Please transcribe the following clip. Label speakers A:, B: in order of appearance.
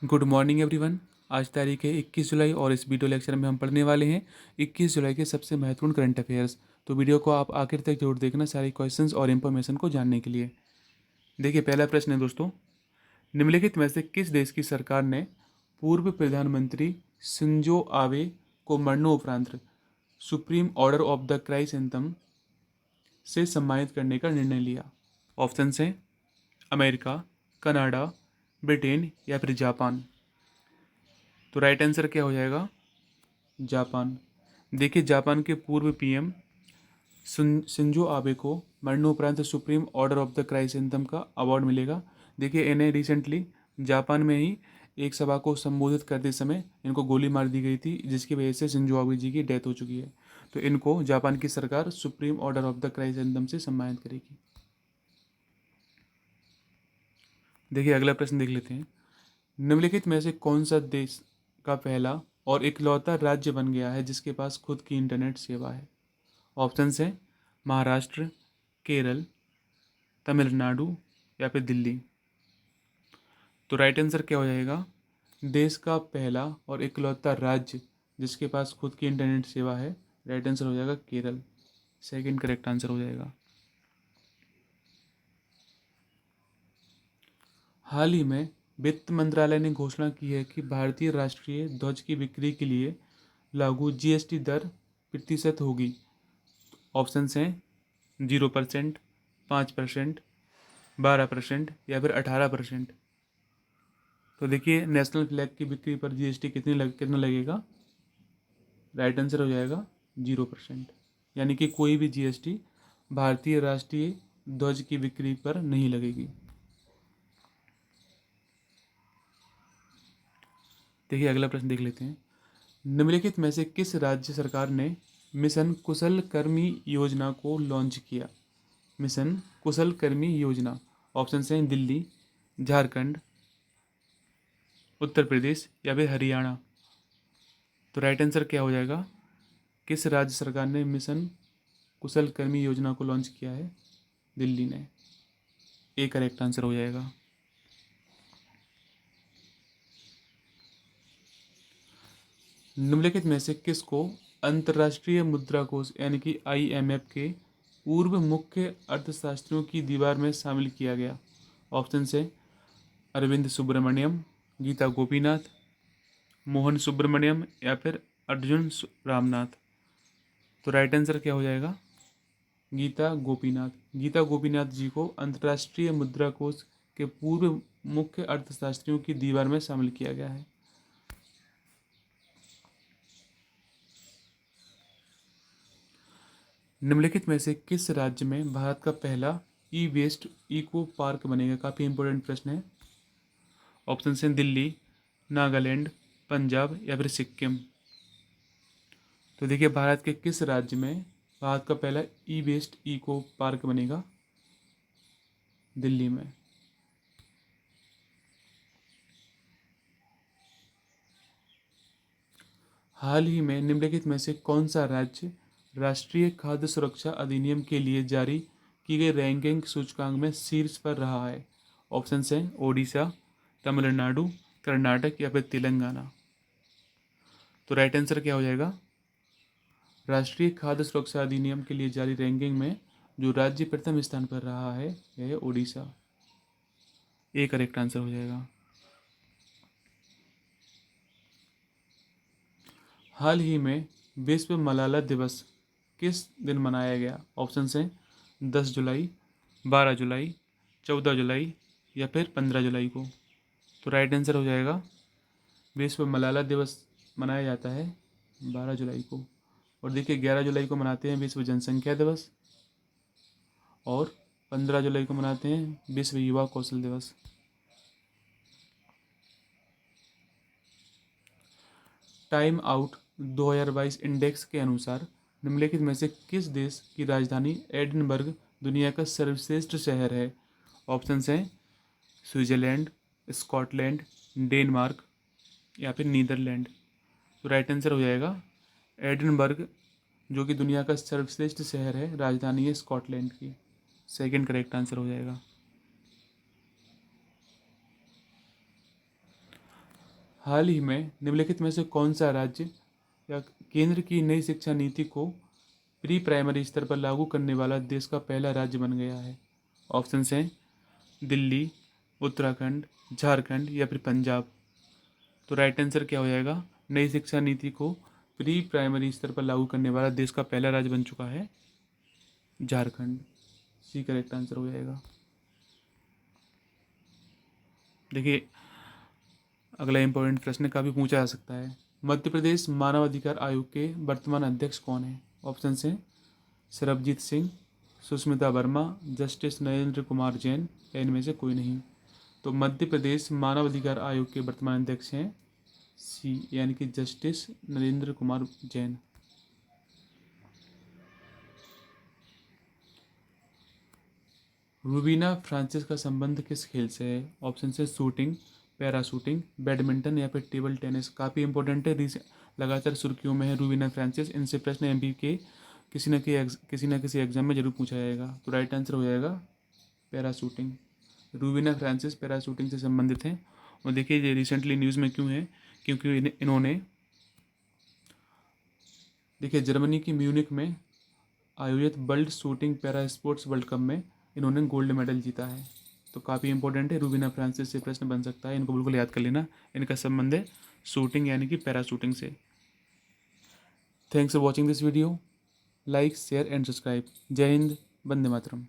A: Good morning everyone. आज तारीख है 21 जुलाई और इस वीडियो लेक्चर में हम पढ़ने वाले हैं 21 जुलाई के सबसे महत्वपूर्ण करंट अफेयर्स। तो वीडियो को आप आखिर तक जरूर देखना सारी क्वेश्चंस और इन्फॉर्मेशन को जानने के लिए। देखिए, पहला प्रश्न है दोस्तों, निम्नलिखित में से किस देश की सरकार ने पूर्व प्रधानमंत्री शिंजो आबे को मरणोपरांत सुप्रीम ऑर्डर ऑफ द क्राइसेंथम से सम्मानित करने का निर्णय लिया? ऑप्शन हैं अमेरिका, कनाडा, ब्रिटेन या फिर जापान। तो राइट आंसर क्या हो जाएगा? जापान। देखिए, जापान के पूर्व पीएम शिंजो आबे को मरणोपरांत सुप्रीम ऑर्डर ऑफ द क्राइसेंथम का अवार्ड मिलेगा। देखिए, इन्हें रिसेंटली जापान में ही एक सभा को संबोधित करते समय इनको गोली मार दी गई थी, जिसकी वजह से शिंजो आबे जी की डेथ हो चुकी है। तो इनको जापान की सरकार सुप्रीम ऑर्डर ऑफ द क्राइसेंथम से सम्मानित करेगी। देखिए, अगला प्रश्न देख लेते हैं। निम्नलिखित में से कौन सा देश का पहला और इकलौता राज्य बन गया है जिसके पास खुद की इंटरनेट सेवा है? ऑप्शंस हैं महाराष्ट्र, केरल, तमिलनाडु या फिर दिल्ली। तो राइट आंसर क्या हो जाएगा? देश का पहला और इकलौता राज्य जिसके पास खुद की इंटरनेट सेवा है, राइट आंसर हो जाएगा केरल। सेकंड करेक्ट आंसर हो जाएगा। हाल ही में वित्त मंत्रालय ने घोषणा की है कि भारतीय राष्ट्रीय ध्वज की बिक्री के लिए लागू जीएसटी दर प्रतिशत होगी। ऑप्शंस हैं 0%, 5%, 12% या फिर 18%। तो देखिए, नेशनल फ्लैग की बिक्री पर जीएसटी कितना लगेगा? राइट आंसर हो जाएगा 0%। यानी कि कोई भी जीएसटी भारतीय राष्ट्रीय ध्वज की बिक्री पर नहीं लगेगी। देखिए, अगला प्रश्न देख लेते हैं। निम्नलिखित में से किस राज्य सरकार ने मिशन कुशल कर्मी योजना को लॉन्च किया? मिशन कुशल कर्मी योजना। ऑप्शन हैं दिल्ली, झारखंड, उत्तर प्रदेश या फिर हरियाणा। तो राइट आंसर क्या हो जाएगा? किस राज्य सरकार ने मिशन कुशल कर्मी योजना को लॉन्च किया है? दिल्ली ने। ए करेक्ट आंसर हो जाएगा। निम्नलिखित में से किसको अंतर्राष्ट्रीय मुद्रा कोष यानी कि आईएमएफ के पूर्व मुख्य अर्थशास्त्रियों की दीवार में शामिल किया गया? ऑप्शन से अरविंद सुब्रमण्यम, गीता गोपीनाथ, मोहन सुब्रमण्यम या फिर अर्जुन रामनाथ। तो राइट आंसर क्या हो जाएगा? गीता गोपीनाथ। गीता गोपीनाथ जी को अंतर्राष्ट्रीय मुद्रा कोष के पूर्व मुख्य अर्थशास्त्रियों की दीवार में शामिल किया गया है। निम्नलिखित में से किस राज्य में भारत का पहला ई वेस्ट इको पार्क बनेगा? काफ़ी इंपॉर्टेंट प्रश्न है। ऑप्शन हैं दिल्ली, नागालैंड, पंजाब या फिर सिक्किम। तो देखिए, भारत के किस राज्य में भारत का पहला ई वेस्ट इको पार्क बनेगा? दिल्ली में। हाल ही में निम्नलिखित में से कौन सा राज्य राष्ट्रीय खाद्य सुरक्षा अधिनियम के लिए जारी की गई रैंकिंग सूचकांक में शीर्ष पर रहा है? ऑप्शन हैं ओडिशा, तमिलनाडु, कर्नाटक या फिर तेलंगाना। तो राइट आंसर क्या हो जाएगा? राष्ट्रीय खाद्य सुरक्षा अधिनियम के लिए जारी रैंकिंग में जो राज्य प्रथम स्थान पर रहा है यह है ओडिशा। ए करेक्ट आंसर हो जाएगा। हाल ही में विश्व मलाला दिवस किस दिन मनाया गया? ऑप्शन हैं 10 जुलाई, 12 जुलाई, 14 जुलाई या फिर 15 जुलाई को। तो राइट आंसर हो जाएगा विश्व मलाला दिवस मनाया जाता है 12 जुलाई को। और देखिए, 11 जुलाई को मनाते हैं विश्व जनसंख्या दिवस और 15 जुलाई को मनाते हैं विश्व युवा कौशल दिवस। टाइम आउट 2022 इंडेक्स के अनुसार निम्नलिखित में से किस देश की राजधानी एडिनबर्ग दुनिया का सर्वश्रेष्ठ शहर है? ऑप्शन हैं स्विट्जरलैंड, स्कॉटलैंड, डेनमार्क या फिर नीदरलैंड। तो राइट आंसर हो जाएगा एडिनबर्ग, जो कि दुनिया का सर्वश्रेष्ठ शहर है, राजधानी है स्कॉटलैंड की। सेकंड करेक्ट आंसर हो जाएगा। हाल ही में निम्नलिखित में से कौन सा राज्य या केंद्र की नई शिक्षा नीति को प्री प्राइमरी स्तर पर लागू करने वाला देश का पहला राज्य बन गया है? ऑप्शन हैं दिल्ली, उत्तराखंड, झारखंड या फिर पंजाब। तो राइट आंसर क्या हो जाएगा? नई शिक्षा नीति को प्री प्राइमरी स्तर पर लागू करने वाला देश का पहला राज्य बन चुका है झारखंड। सी करेक्ट आंसर हो जाएगा। देखिए अगला इंपॉर्टेंट प्रश्न काफ़ी पूछा जा सकता है। मध्य प्रदेश मानव अधिकार आयोग के वर्तमान अध्यक्ष कौन है? ऑप्शन हैं सरबजीत सिंह, सुष्मिता वर्मा, जस्टिस नरेंद्र कुमार जैन या इनमें से कोई नहीं। तो मध्य प्रदेश मानव अधिकार आयोग के वर्तमान अध्यक्ष हैं सी यानी कि जस्टिस नरेंद्र कुमार जैन। रूबीना फ्रांसिस का संबंध किस खेल से है? ऑप्शन से शूटिंग, पैरा शूटिंग, बैडमिंटन या फिर टेबल टेनिस। काफ़ी इंपॉर्टेंट है, लगातार सुर्खियों में है रूबीना फ्रांसिस। इनसे प्रश्न एमपी के किसी न किसी एग्जाम में जरूर पूछा जाएगा। तो राइट आंसर हो जाएगा para shooting. Rubina Francis para shooting से संबंधित हैं। और देखिए ये रिसेंटली न्यूज़ में क्यों है, क्योंकि इन्होंने देखिए जर्मनी की म्यूनिक में आयोजित world shooting para sports world cup में इन्होंने गोल्ड मेडल जीता है। तो काफ़ी इंपॉर्टेंट है, रूबीना फ्रांसिस से प्रश्न बन सकता है, इनको बिल्कुल याद कर लेना। इनका संबंध है शूटिंग यानी कि पैरा शूटिंग से। Thanks for watching this video. Like, share and subscribe. जय हिंद, वंदे मातरम।